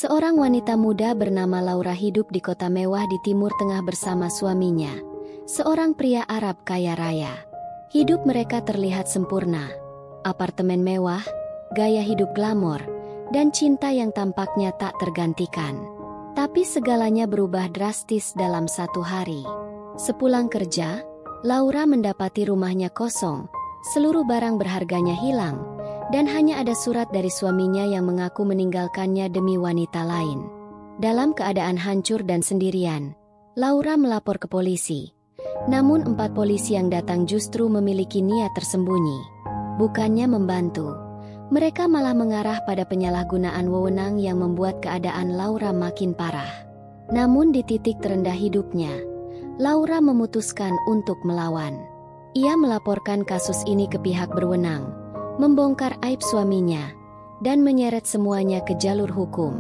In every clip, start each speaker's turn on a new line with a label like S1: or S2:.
S1: Seorang wanita muda bernama Laura hidup di kota mewah di Timur Tengah bersama suaminya, seorang pria Arab kaya raya. Hidup mereka terlihat sempurna. Apartemen mewah, gaya hidup glamor, dan cinta yang tampaknya tak tergantikan. Tapi segalanya berubah drastis dalam satu hari. Sepulang kerja, Laura mendapati rumahnya kosong, seluruh barang berharganya hilang, dan hanya ada surat dari suaminya yang mengaku meninggalkannya demi wanita lain. Dalam keadaan hancur dan sendirian, Laura melapor ke polisi. Namun 4 polisi yang datang justru memiliki niat tersembunyi. Bukannya membantu, mereka malah mengarah pada penyalahgunaan wewenang yang membuat keadaan Laura makin parah. Namun di titik terendah hidupnya, Laura memutuskan untuk melawan. Ia melaporkan kasus ini ke pihak berwenang, membongkar aib suaminya, dan menyeret semuanya ke jalur hukum.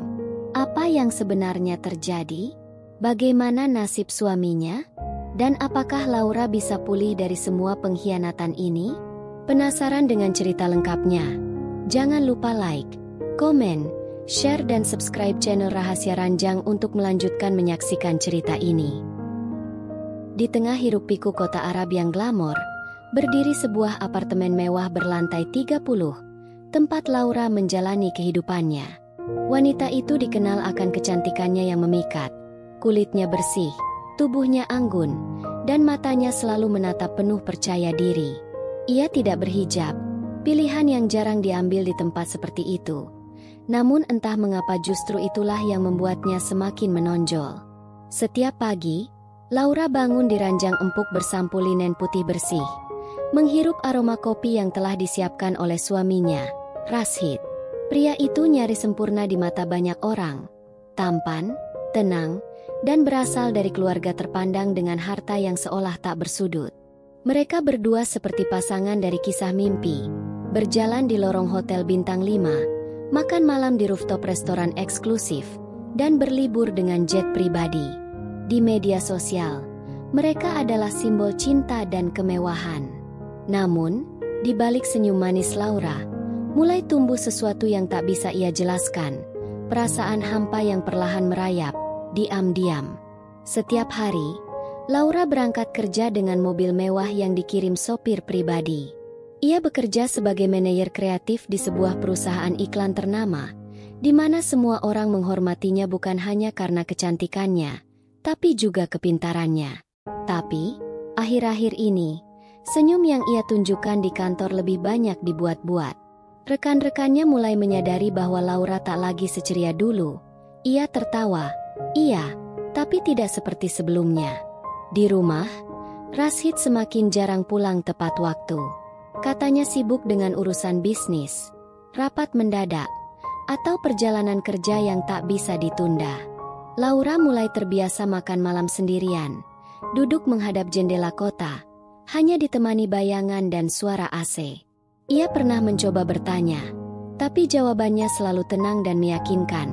S1: Apa yang sebenarnya terjadi? Bagaimana nasib suaminya? Dan apakah Laura bisa pulih dari semua pengkhianatan ini? Penasaran dengan cerita lengkapnya? Jangan lupa like, komen, share dan subscribe channel Rahasia Ranjang untuk melanjutkan menyaksikan cerita ini. Di tengah hiruk-pikuk kota Arab yang glamor, berdiri sebuah apartemen mewah berlantai 30, tempat Laura menjalani kehidupannya. Wanita itu dikenal akan kecantikannya yang memikat. Kulitnya bersih, tubuhnya anggun, dan matanya selalu menatap penuh percaya diri. Ia tidak berhijab, pilihan yang jarang diambil di tempat seperti itu. Namun entah mengapa justru itulah yang membuatnya semakin menonjol. Setiap pagi, Laura bangun di ranjang empuk bersampu linen putih bersih, menghirup aroma kopi yang telah disiapkan oleh suaminya, Rashid. Pria itu nyaris sempurna di mata banyak orang. Tampan, tenang, dan berasal dari keluarga terpandang dengan harta yang seolah tak bersudut. Mereka berdua seperti pasangan dari kisah mimpi, berjalan di lorong hotel bintang 5, makan malam di rooftop restoran eksklusif, dan berlibur dengan jet pribadi. Di media sosial, mereka adalah simbol cinta dan kemewahan. Namun, di balik senyum manis Laura, mulai tumbuh sesuatu yang tak bisa ia jelaskan, perasaan hampa yang perlahan merayap, diam-diam. Setiap hari, Laura berangkat kerja dengan mobil mewah yang dikirim sopir pribadi. Ia bekerja sebagai manajer kreatif di sebuah perusahaan iklan ternama, di mana semua orang menghormatinya bukan hanya karena kecantikannya, tapi juga kepintarannya. Tapi, akhir-akhir ini, senyum yang ia tunjukkan di kantor lebih banyak dibuat-buat. Rekan-rekannya mulai menyadari bahwa Laura tak lagi seceria dulu. Ia tertawa, iya, tapi tidak seperti sebelumnya. Di rumah, Rashid semakin jarang pulang tepat waktu. Katanya sibuk dengan urusan bisnis, rapat mendadak, atau perjalanan kerja yang tak bisa ditunda. Laura mulai terbiasa makan malam sendirian, duduk menghadap jendela kota, hanya ditemani bayangan dan suara AC. Ia pernah mencoba bertanya, tapi jawabannya selalu tenang dan meyakinkan,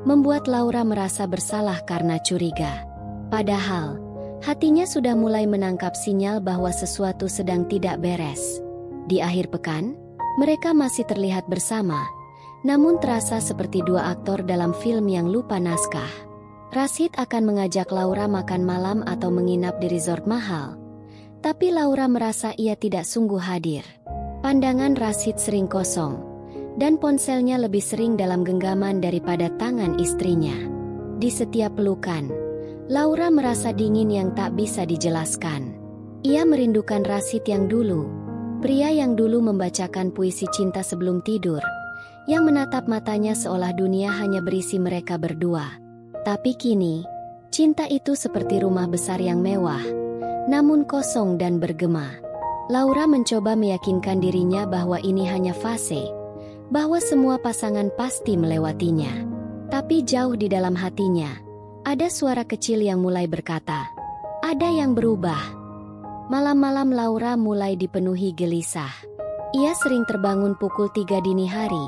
S1: membuat Laura merasa bersalah karena curiga. Padahal, hatinya sudah mulai menangkap sinyal bahwa sesuatu sedang tidak beres. Di akhir pekan, mereka masih terlihat bersama, namun terasa seperti dua aktor dalam film yang lupa naskah. Rashid akan mengajak Laura makan malam atau menginap di resort mahal, tapi Laura merasa ia tidak sungguh hadir. Pandangan Rashid sering kosong, dan ponselnya lebih sering dalam genggaman daripada tangan istrinya. Di setiap pelukan, Laura merasa dingin yang tak bisa dijelaskan. Ia merindukan Rashid yang dulu, pria yang dulu membacakan puisi cinta sebelum tidur, yang menatap matanya seolah dunia hanya berisi mereka berdua. Tapi kini, cinta itu seperti rumah besar yang mewah, namun kosong dan bergema. Laura mencoba meyakinkan dirinya bahwa ini hanya fase, bahwa semua pasangan pasti melewatinya. Tapi jauh di dalam hatinya, ada suara kecil yang mulai berkata, ada yang berubah. Malam-malam Laura mulai dipenuhi gelisah. Ia sering terbangun pukul 3 dini hari,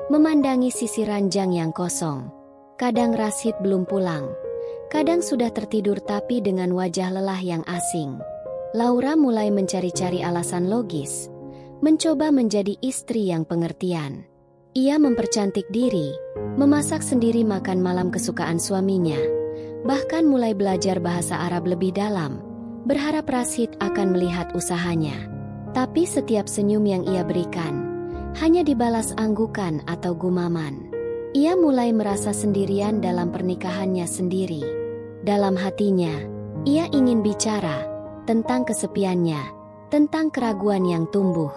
S1: memandangi sisi ranjang yang kosong. Kadang Rashid belum pulang, kadang sudah tertidur tapi dengan wajah lelah yang asing. Laura mulai mencari-cari alasan logis, mencoba menjadi istri yang pengertian. Ia mempercantik diri, memasak sendiri makan malam kesukaan suaminya, bahkan mulai belajar bahasa Arab lebih dalam, berharap Rashid akan melihat usahanya. Tapi setiap senyum yang ia berikan, hanya dibalas anggukan atau gumaman. Ia mulai merasa sendirian dalam pernikahannya sendiri. Dalam hatinya, ia ingin bicara tentang kesepiannya, tentang keraguan yang tumbuh.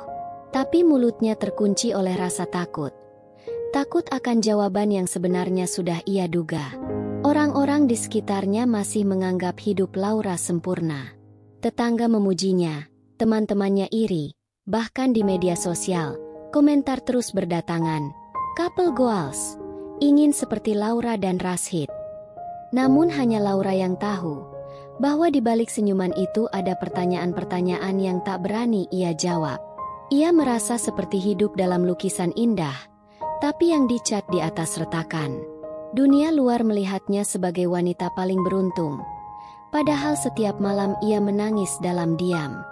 S1: Tapi mulutnya terkunci oleh rasa takut. Takut akan jawaban yang sebenarnya sudah ia duga. Orang-orang di sekitarnya masih menganggap hidup Laura sempurna. Tetangga memujinya, teman-temannya iri, bahkan di media sosial, komentar terus berdatangan. Couple goals, ingin seperti Laura dan Rashid. Namun hanya Laura yang tahu, bahwa di balik senyuman itu ada pertanyaan-pertanyaan yang tak berani ia jawab. Ia merasa seperti hidup dalam lukisan indah, tapi yang dicat di atas retakan. Dunia luar melihatnya sebagai wanita paling beruntung. Padahal setiap malam ia menangis dalam diam.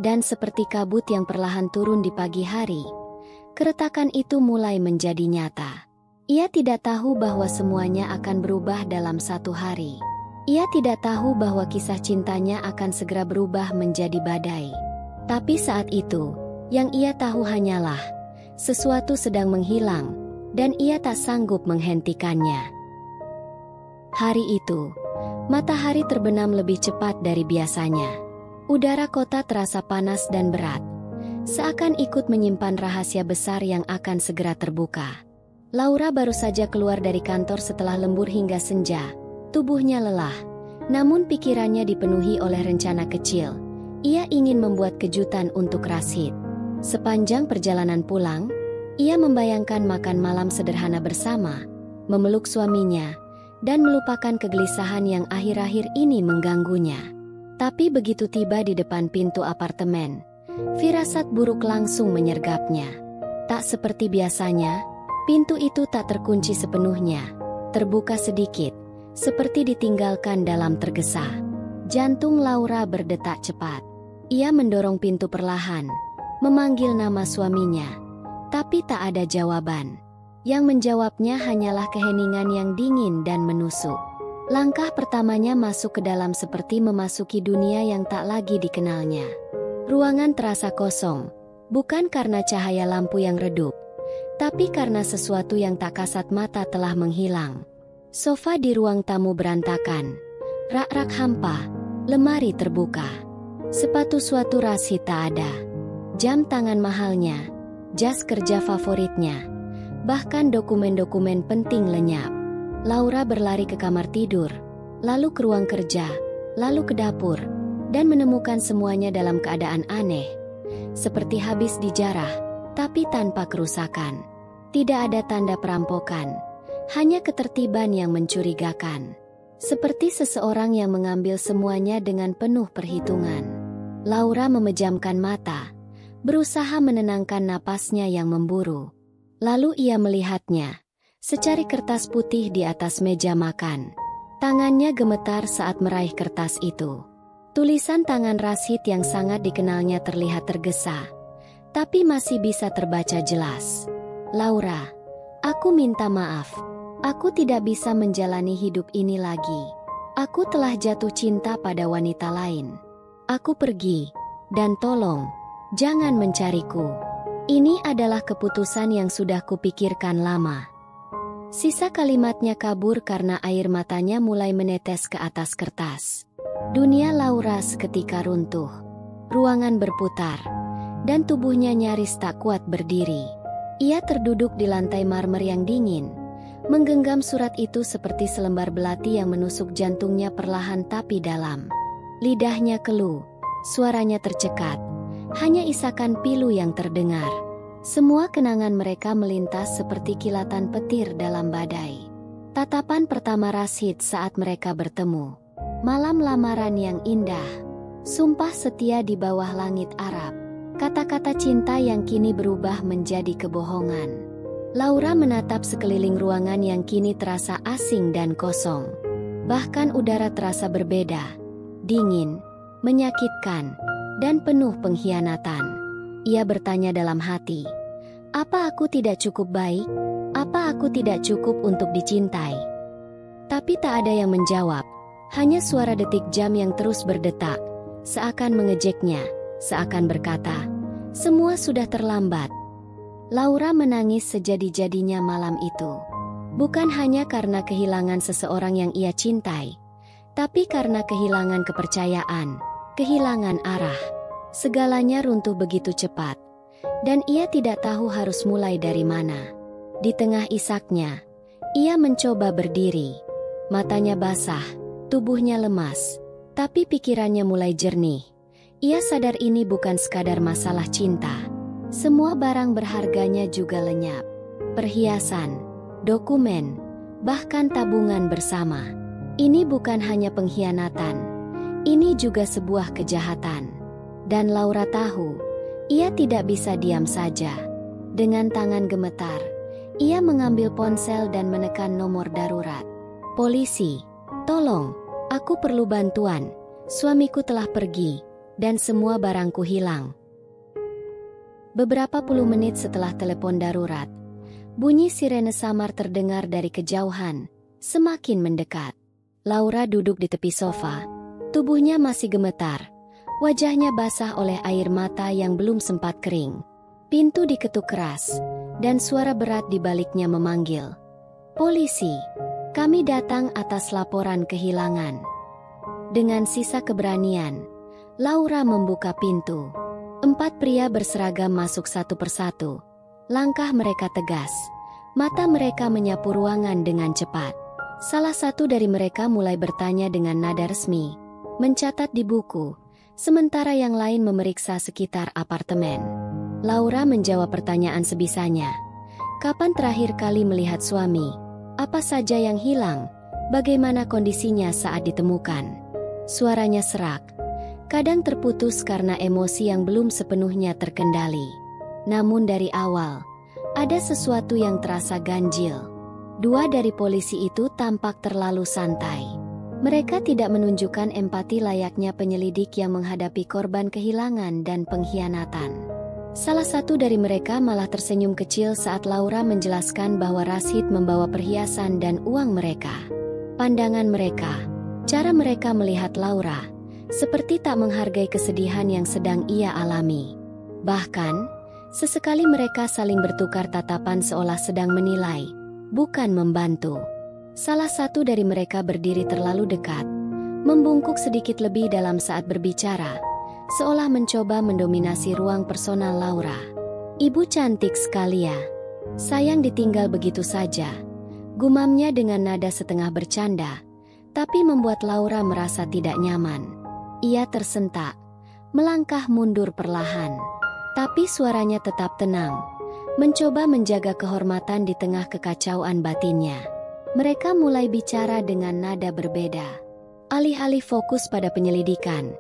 S1: Dan seperti kabut yang perlahan turun di pagi hari, keretakan itu mulai menjadi nyata. Ia tidak tahu bahwa semuanya akan berubah dalam satu hari. Ia tidak tahu bahwa kisah cintanya akan segera berubah menjadi badai. Tapi saat itu, yang ia tahu hanyalah sesuatu sedang menghilang, dan ia tak sanggup menghentikannya. Hari itu, matahari terbenam lebih cepat dari biasanya. Udara kota terasa panas dan berat, seakan ikut menyimpan rahasia besar yang akan segera terbuka. Laura baru saja keluar dari kantor setelah lembur hingga senja. Tubuhnya lelah, namun pikirannya dipenuhi oleh rencana kecil. Ia ingin membuat kejutan untuk Rashid. Sepanjang perjalanan pulang, ia membayangkan makan malam sederhana bersama, memeluk suaminya, dan melupakan kegelisahan yang akhir-akhir ini mengganggunya. Tapi begitu tiba di depan pintu apartemen, firasat buruk langsung menyergapnya. Tak seperti biasanya, pintu itu tak terkunci sepenuhnya, terbuka sedikit, seperti ditinggalkan dalam tergesa. Jantung Laura berdetak cepat. Ia mendorong pintu perlahan, memanggil nama suaminya, tapi tak ada jawaban. Yang menjawabnya hanyalah keheningan yang dingin dan menusuk. Langkah pertamanya masuk ke dalam seperti memasuki dunia yang tak lagi dikenalnya. Ruangan terasa kosong, bukan karena cahaya lampu yang redup, tapi karena sesuatu yang tak kasat mata telah menghilang. Sofa di ruang tamu berantakan, rak-rak hampa, lemari terbuka. Sepatu suatu Rashid tak ada. Jam tangan mahalnya, jas kerja favoritnya, bahkan dokumen-dokumen penting lenyap. Laura berlari ke kamar tidur, lalu ke ruang kerja, lalu ke dapur, dan menemukan semuanya dalam keadaan aneh. Seperti habis dijarah, tapi tanpa kerusakan. Tidak ada tanda perampokan, hanya ketertiban yang mencurigakan. Seperti seseorang yang mengambil semuanya dengan penuh perhitungan. Laura memejamkan mata, berusaha menenangkan napasnya yang memburu. Lalu ia melihatnya, secari kertas putih di atas meja makan. Tangannya gemetar saat meraih kertas itu. Tulisan tangan Rashid yang sangat dikenalnya terlihat tergesa, tapi masih bisa terbaca jelas. Laura, aku minta maaf. Aku tidak bisa menjalani hidup ini lagi. Aku telah jatuh cinta pada wanita lain. Aku pergi, dan tolong, jangan mencariku. Ini adalah keputusan yang sudah kupikirkan lama. Sisa kalimatnya kabur karena air matanya mulai menetes ke atas kertas. Dunia Laura seketika runtuh. Ruangan berputar, dan tubuhnya nyaris tak kuat berdiri. Ia terduduk di lantai marmer yang dingin, menggenggam surat itu seperti selembar belati yang menusuk jantungnya perlahan tapi dalam. Lidahnya keluh, suaranya tercekat, hanya isakan pilu yang terdengar. Semua kenangan mereka melintas seperti kilatan petir dalam badai. Tatapan pertama Rashid saat mereka bertemu. Malam lamaran yang indah. Sumpah setia di bawah langit Arab. Kata-kata cinta yang kini berubah menjadi kebohongan. Laura menatap sekeliling ruangan yang kini terasa asing dan kosong. Bahkan udara terasa berbeda, dingin, menyakitkan, dan penuh pengkhianatan. Ia bertanya dalam hati, Apa aku tidak cukup baik? Apa aku tidak cukup untuk dicintai? Tapi tak ada yang menjawab. Hanya suara detik jam yang terus berdetak, seakan mengejeknya, seakan berkata, semua sudah terlambat. Laura menangis sejadi-jadinya malam itu. Bukan hanya karena kehilangan seseorang yang ia cintai, tapi karena kehilangan kepercayaan, kehilangan arah. Segalanya runtuh begitu cepat, dan ia tidak tahu harus mulai dari mana. Di tengah isaknya, ia mencoba berdiri. Matanya basah, tubuhnya lemas, tapi pikirannya mulai jernih. Ia sadar ini bukan sekadar masalah cinta. Semua barang berharganya juga lenyap. Perhiasan, dokumen, bahkan tabungan bersama. Ini bukan hanya pengkhianatan, ini juga sebuah kejahatan. Dan Laura tahu, ia tidak bisa diam saja. Dengan tangan gemetar, ia mengambil ponsel dan menekan nomor darurat. Polisi, tolong, aku perlu bantuan. Suamiku telah pergi, dan semua barangku hilang. Beberapa puluh menit setelah telepon darurat, bunyi sirene samar terdengar dari kejauhan, semakin mendekat. Laura duduk di tepi sofa, tubuhnya masih gemetar, wajahnya basah oleh air mata yang belum sempat kering. Pintu diketuk keras, dan suara berat di baliknya memanggil. Polisi, kami datang atas laporan kehilangan. Dengan sisa keberanian, Laura membuka pintu. 4 pria berseragam masuk satu persatu. Langkah mereka tegas, mata mereka menyapu ruangan dengan cepat. Salah satu dari mereka mulai bertanya dengan nada resmi, mencatat di buku, sementara yang lain memeriksa sekitar apartemen. Laura menjawab pertanyaan sebisanya. Kapan terakhir kali melihat suami? Apa saja yang hilang? Bagaimana kondisinya saat ditemukan? Suaranya serak, kadang terputus karena emosi yang belum sepenuhnya terkendali. Namun dari awal, ada sesuatu yang terasa ganjil. 2 dari polisi itu tampak terlalu santai. Mereka tidak menunjukkan empati layaknya penyelidik yang menghadapi korban kehilangan dan pengkhianatan. Salah satu dari mereka malah tersenyum kecil saat Laura menjelaskan bahwa Rashid membawa perhiasan dan uang mereka. Pandangan mereka, cara mereka melihat Laura, seperti tak menghargai kesedihan yang sedang ia alami. Bahkan, sesekali mereka saling bertukar tatapan seolah sedang menilai, bukan membantu. Salah satu dari mereka berdiri terlalu dekat, membungkuk sedikit lebih dalam saat berbicara, seolah mencoba mendominasi ruang personal Laura. Ibu cantik sekali ya. Sayang ditinggal begitu saja. Gumamnya dengan nada setengah bercanda, tapi membuat Laura merasa tidak nyaman. Ia tersentak, melangkah mundur perlahan. Tapi suaranya tetap tenang, mencoba menjaga kehormatan di tengah kekacauan batinnya. Mereka mulai bicara dengan nada berbeda. Alih-alih fokus pada penyelidikan,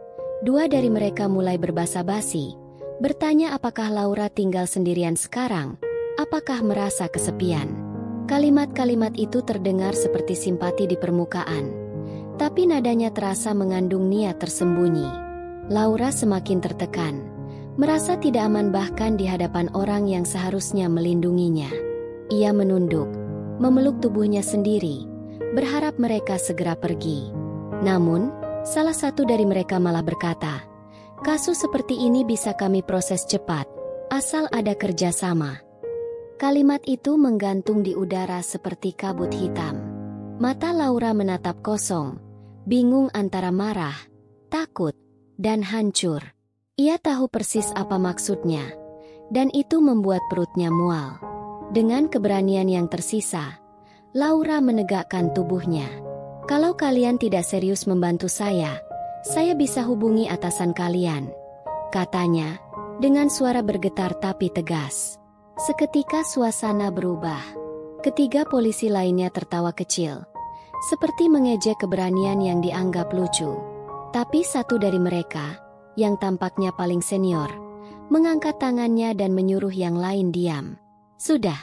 S1: 2 dari mereka mulai berbasa-basi, bertanya apakah Laura tinggal sendirian sekarang, apakah merasa kesepian. Kalimat-kalimat itu terdengar seperti simpati di permukaan, tapi nadanya terasa mengandung niat tersembunyi. Laura semakin tertekan, merasa tidak aman bahkan di hadapan orang yang seharusnya melindunginya. Ia menunduk, memeluk tubuhnya sendiri, berharap mereka segera pergi. Namun, salah satu dari mereka malah berkata, kasus seperti ini bisa kami proses cepat, asal ada kerjasama. Kalimat itu menggantung di udara seperti kabut hitam. Mata Laura menatap kosong, bingung antara marah, takut, dan hancur. Ia tahu persis apa maksudnya, dan itu membuat perutnya mual. Dengan keberanian yang tersisa, Laura menegakkan tubuhnya. Kalau kalian tidak serius membantu saya bisa hubungi atasan kalian, katanya, dengan suara bergetar tapi tegas. Seketika suasana berubah. Ketiga polisi lainnya tertawa kecil, seperti mengejek keberanian yang dianggap lucu. Tapi satu dari mereka, yang tampaknya paling senior, mengangkat tangannya dan menyuruh yang lain diam. Sudah,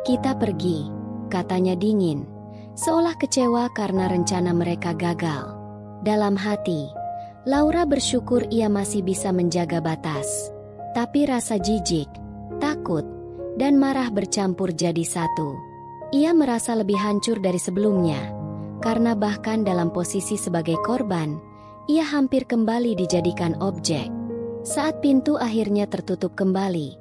S1: kita pergi, katanya dingin, seolah kecewa karena rencana mereka gagal. Dalam hati, Laura bersyukur ia masih bisa menjaga batas. Tapi rasa jijik, takut, dan marah bercampur jadi satu. Ia merasa lebih hancur dari sebelumnya, karena bahkan dalam posisi sebagai korban, ia hampir kembali dijadikan objek. Saat pintu akhirnya tertutup kembali,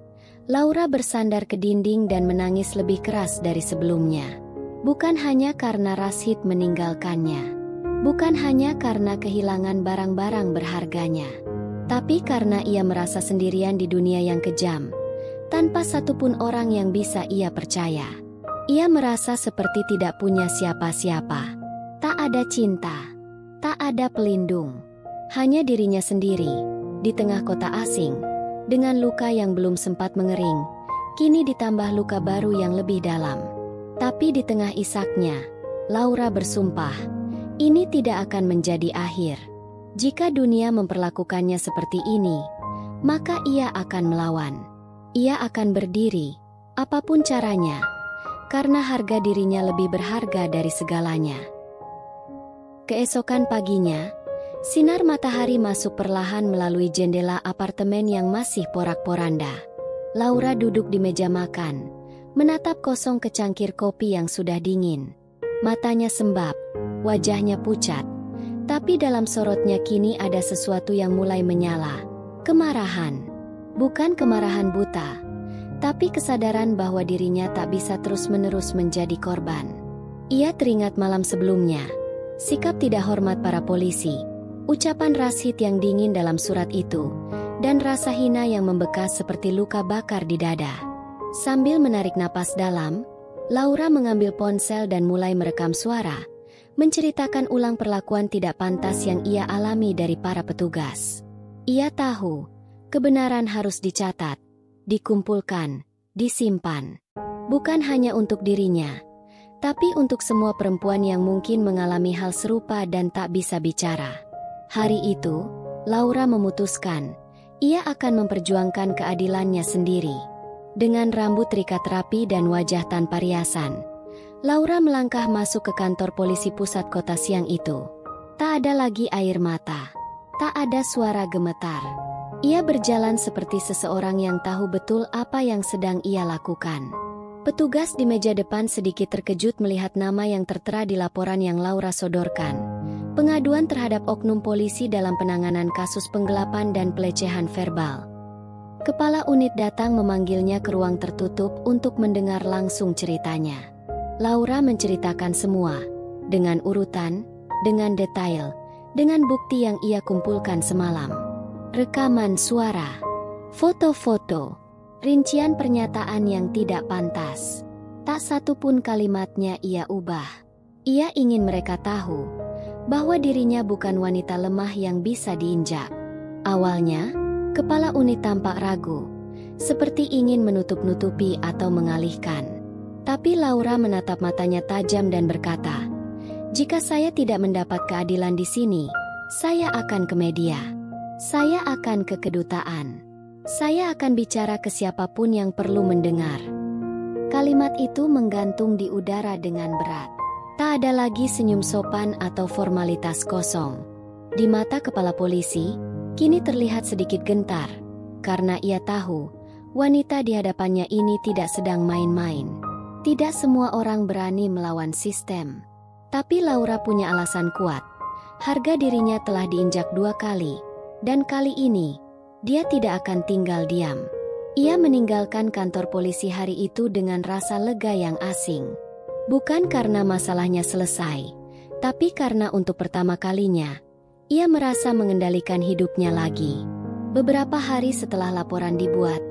S1: Laura bersandar ke dinding dan menangis lebih keras dari sebelumnya. Bukan hanya karena Rashid meninggalkannya, bukan hanya karena kehilangan barang-barang berharganya, tapi karena ia merasa sendirian di dunia yang kejam, tanpa satupun orang yang bisa ia percaya. Ia merasa seperti tidak punya siapa-siapa. Tak ada cinta, tak ada pelindung. Hanya dirinya sendiri, di tengah kota asing, dengan luka yang belum sempat mengering, kini ditambah luka baru yang lebih dalam. Tapi di tengah isaknya, Laura bersumpah, ini tidak akan menjadi akhir. Jika dunia memperlakukannya seperti ini, maka ia akan melawan. Ia akan berdiri, apapun caranya, karena harga dirinya lebih berharga dari segalanya. Keesokan paginya, sinar matahari masuk perlahan melalui jendela apartemen yang masih porak-poranda. Laura duduk di meja makan, menatap kosong ke cangkir kopi yang sudah dingin. Matanya sembab, wajahnya pucat, tapi dalam sorotnya kini ada sesuatu yang mulai menyala. Kemarahan. Bukan kemarahan buta, tapi kesadaran bahwa dirinya tak bisa terus-menerus menjadi korban. Ia teringat malam sebelumnya, sikap tidak hormat para polisi, ucapan Rashid yang dingin dalam surat itu, dan rasa hina yang membekas seperti luka bakar di dada. Sambil menarik napas dalam, Laura mengambil ponsel dan mulai merekam suara, menceritakan ulang perlakuan tidak pantas yang ia alami dari para petugas. Ia tahu, kebenaran harus dicatat, dikumpulkan, disimpan. Bukan hanya untuk dirinya, tapi untuk semua perempuan yang mungkin mengalami hal serupa dan tak bisa bicara. Hari itu, Laura memutuskan, ia akan memperjuangkan keadilannya sendiri. Dengan rambut terikat rapi dan wajah tanpa riasan, Laura melangkah masuk ke kantor polisi pusat kota siang itu. Tak ada lagi air mata, tak ada suara gemetar. Ia berjalan seperti seseorang yang tahu betul apa yang sedang ia lakukan. Petugas di meja depan sedikit terkejut melihat nama yang tertera di laporan yang Laura sodorkan. Pengaduan terhadap oknum polisi dalam penanganan kasus penggelapan dan pelecehan verbal. Kepala unit datang memanggilnya ke ruang tertutup untuk mendengar langsung ceritanya. Laura menceritakan semua, dengan urutan, dengan detail, dengan bukti yang ia kumpulkan semalam. Rekaman suara, foto-foto, rincian pernyataan yang tidak pantas. Tak satu pun kalimatnya ia ubah. Ia ingin mereka tahu bahwa dirinya bukan wanita lemah yang bisa diinjak. Awalnya, kepala unit tampak ragu, seperti ingin menutup-nutupi atau mengalihkan. Tapi Laura menatap matanya tajam dan berkata, "Jika saya tidak mendapat keadilan di sini, saya akan ke media. Saya akan ke kedutaan. Saya akan bicara ke siapapun yang perlu mendengar." Kalimat itu menggantung di udara dengan berat. Tak ada lagi senyum sopan atau formalitas kosong. Di mata kepala polisi, kini terlihat sedikit gentar, karena ia tahu, wanita di hadapannya ini tidak sedang main-main. Tidak semua orang berani melawan sistem. Tapi Laura punya alasan kuat. Harga dirinya telah diinjak 2 kali. Dan kali ini, dia tidak akan tinggal diam. Ia meninggalkan kantor polisi hari itu dengan rasa lega yang asing. Bukan karena masalahnya selesai, tapi karena untuk pertama kalinya, ia merasa mengendalikan hidupnya lagi. Beberapa hari setelah laporan dibuat,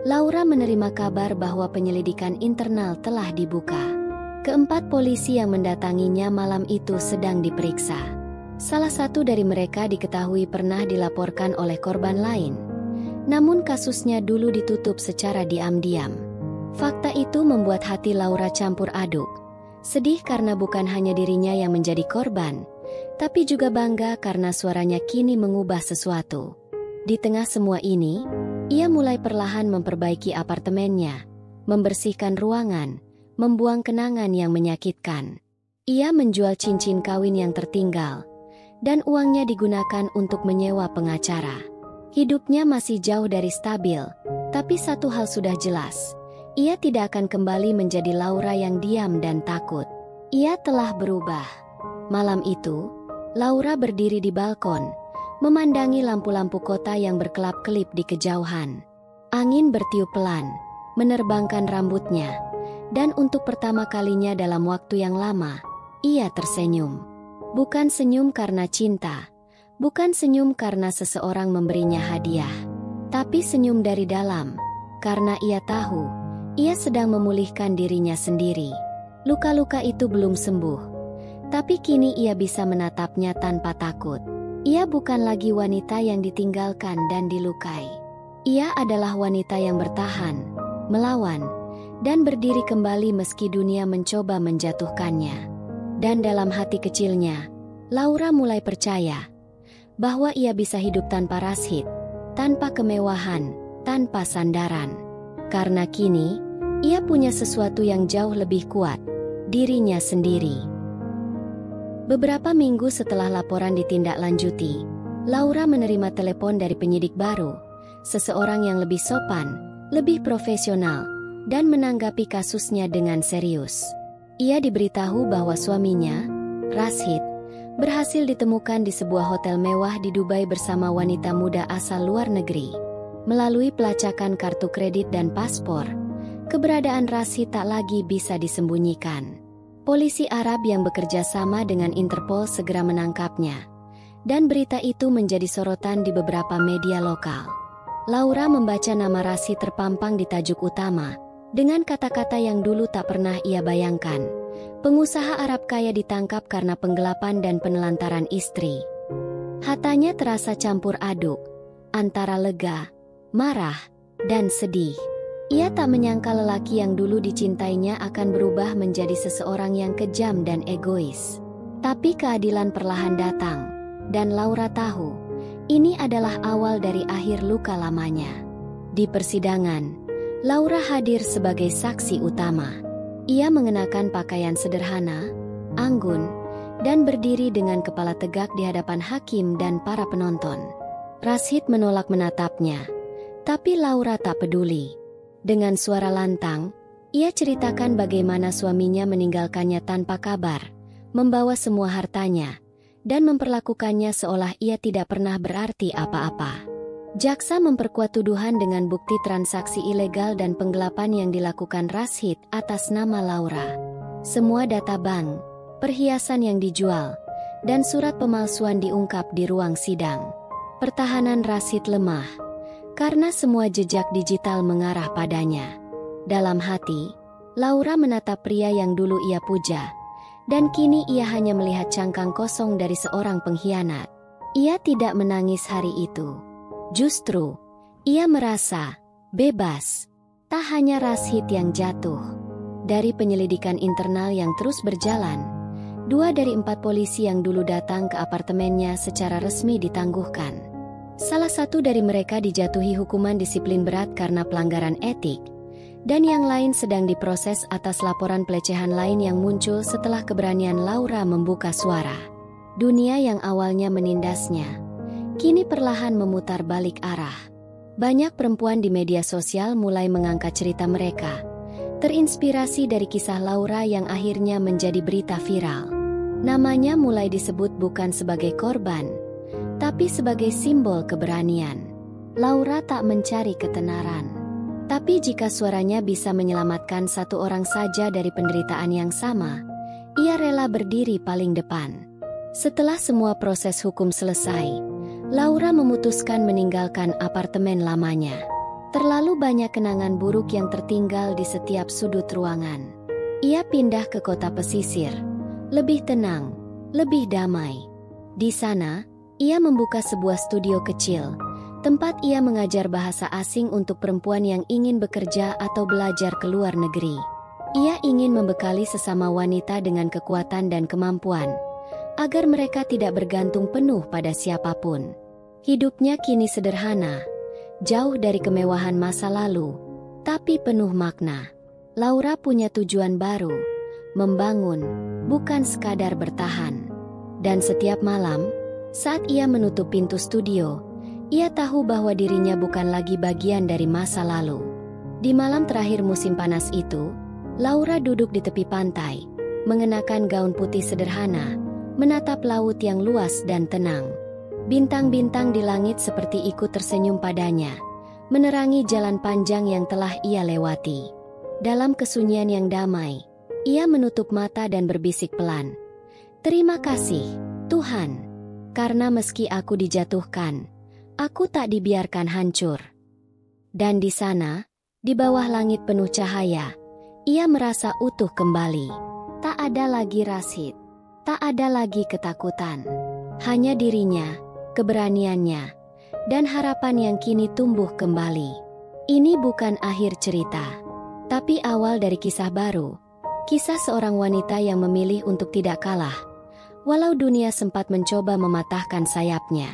S1: Laura menerima kabar bahwa penyelidikan internal telah dibuka. Keempat polisi yang mendatanginya malam itu sedang diperiksa. Salah satu dari mereka diketahui pernah dilaporkan oleh korban lain. Namun kasusnya dulu ditutup secara diam-diam. Fakta itu membuat hati Laura campur aduk. Sedih karena bukan hanya dirinya yang menjadi korban, tapi juga bangga karena suaranya kini mengubah sesuatu. Di tengah semua ini, ia mulai perlahan memperbaiki apartemennya, membersihkan ruangan, membuang kenangan yang menyakitkan. Ia menjual cincin kawin yang tertinggal, dan uangnya digunakan untuk menyewa pengacara. Hidupnya masih jauh dari stabil, Tapi satu hal sudah jelas, ia tidak akan kembali menjadi Laura yang diam dan takut. Ia telah berubah. Malam itu, Laura berdiri di balkon, memandangi lampu-lampu kota yang berkelap-kelip di kejauhan. Angin bertiup pelan, menerbangkan rambutnya, dan untuk pertama kalinya dalam waktu yang lama, ia tersenyum. Bukan senyum karena cinta, bukan senyum karena seseorang memberinya hadiah, tapi senyum dari dalam, karena ia tahu, ia sedang memulihkan dirinya sendiri. Luka-luka itu belum sembuh, tapi kini ia bisa menatapnya tanpa takut. Ia bukan lagi wanita yang ditinggalkan dan dilukai. Ia adalah wanita yang bertahan, melawan, dan berdiri kembali meski dunia mencoba menjatuhkannya. Dan dalam hati kecilnya, Laura mulai percaya bahwa ia bisa hidup tanpa Rashid, tanpa kemewahan, tanpa sandaran. Karena kini, ia punya sesuatu yang jauh lebih kuat, dirinya sendiri. Beberapa minggu setelah laporan ditindaklanjuti, Laura menerima telepon dari penyidik baru, seseorang yang lebih sopan, lebih profesional, dan menanggapi kasusnya dengan serius. Ia diberitahu bahwa suaminya, Rashid, berhasil ditemukan di sebuah hotel mewah di Dubai bersama wanita muda asal luar negeri. Melalui pelacakan kartu kredit dan paspor, keberadaan Rashid tak lagi bisa disembunyikan. Polisi Arab yang bekerja sama dengan Interpol segera menangkapnya, dan berita itu menjadi sorotan di beberapa media lokal. Laura membaca nama Rashid terpampang di tajuk utama, dengan kata-kata yang dulu tak pernah ia bayangkan. Pengusaha Arab kaya ditangkap karena penggelapan dan penelantaran istri. Hatanya terasa campur aduk, antara lega, marah, dan sedih. Ia tak menyangka lelaki yang dulu dicintainya akan berubah menjadi seseorang yang kejam dan egois. Tapi keadilan perlahan datang, dan Laura tahu, ini adalah awal dari akhir luka lamanya. Di persidangan, Laura hadir sebagai saksi utama. Ia mengenakan pakaian sederhana, anggun, dan berdiri dengan kepala tegak di hadapan hakim dan para penonton. Rashid menolak menatapnya, tapi Laura tak peduli. Dengan suara lantang, ia ceritakan bagaimana suaminya meninggalkannya tanpa kabar, membawa semua hartanya, dan memperlakukannya seolah ia tidak pernah berarti apa-apa. Jaksa memperkuat tuduhan dengan bukti transaksi ilegal dan penggelapan yang dilakukan Rashid atas nama Laura. Semua data bank, perhiasan yang dijual, dan surat pemalsuan diungkap di ruang sidang. Pertahanan Rashid lemah, karena semua jejak digital mengarah padanya. Dalam hati, Laura menatap pria yang dulu ia puja, dan kini ia hanya melihat cangkang kosong dari seorang pengkhianat. Ia tidak menangis hari itu. Justru, ia merasa bebas. Tak hanya Rashid yang jatuh. Dari penyelidikan internal yang terus berjalan, 2 dari 4 polisi yang dulu datang ke apartemennya secara resmi ditangguhkan. Salah satu dari mereka dijatuhi hukuman disiplin berat karena pelanggaran etik, dan yang lain sedang diproses atas laporan pelecehan lain yang muncul setelah keberanian Laura membuka suara. Dunia yang awalnya menindasnya, kini perlahan memutar balik arah. Banyak perempuan di media sosial mulai mengangkat cerita mereka, terinspirasi dari kisah Laura yang akhirnya menjadi berita viral. Namanya mulai disebut bukan sebagai korban, tapi sebagai simbol keberanian. Laura tak mencari ketenaran. Tapi jika suaranya bisa menyelamatkan satu orang saja dari penderitaan yang sama, ia rela berdiri paling depan. Setelah semua proses hukum selesai, Laura memutuskan meninggalkan apartemen lamanya. Terlalu banyak kenangan buruk yang tertinggal di setiap sudut ruangan. Ia pindah ke kota pesisir, lebih tenang, lebih damai. Di sana, ia membuka sebuah studio kecil, tempat ia mengajar bahasa asing untuk perempuan yang ingin bekerja atau belajar ke luar negeri. Ia ingin membekali sesama wanita dengan kekuatan dan kemampuan, agar mereka tidak bergantung penuh pada siapapun. Hidupnya kini sederhana, jauh dari kemewahan masa lalu, tapi penuh makna. Laura punya tujuan baru, membangun, bukan sekadar bertahan. Dan setiap malam, saat ia menutup pintu studio, Ia tahu bahwa dirinya bukan lagi bagian dari masa lalu. Di malam terakhir musim panas itu, Laura duduk di tepi pantai, mengenakan gaun putih sederhana, menatap laut yang luas dan tenang. Bintang-bintang di langit seperti ikut tersenyum padanya, menerangi jalan panjang yang telah ia lewati. Dalam kesunyian yang damai, ia menutup mata dan berbisik pelan, "Terima kasih, Tuhan, karena meski aku dijatuhkan, aku tak dibiarkan hancur." Dan di sana, di bawah langit penuh cahaya, ia merasa utuh kembali. Tak ada lagi Rashid, tak ada lagi ketakutan. Hanya dirinya, keberaniannya, dan harapan yang kini tumbuh kembali. Ini bukan akhir cerita, tapi awal dari kisah baru. Kisah seorang wanita yang memilih untuk tidak kalah, walau dunia sempat mencoba mematahkan sayapnya.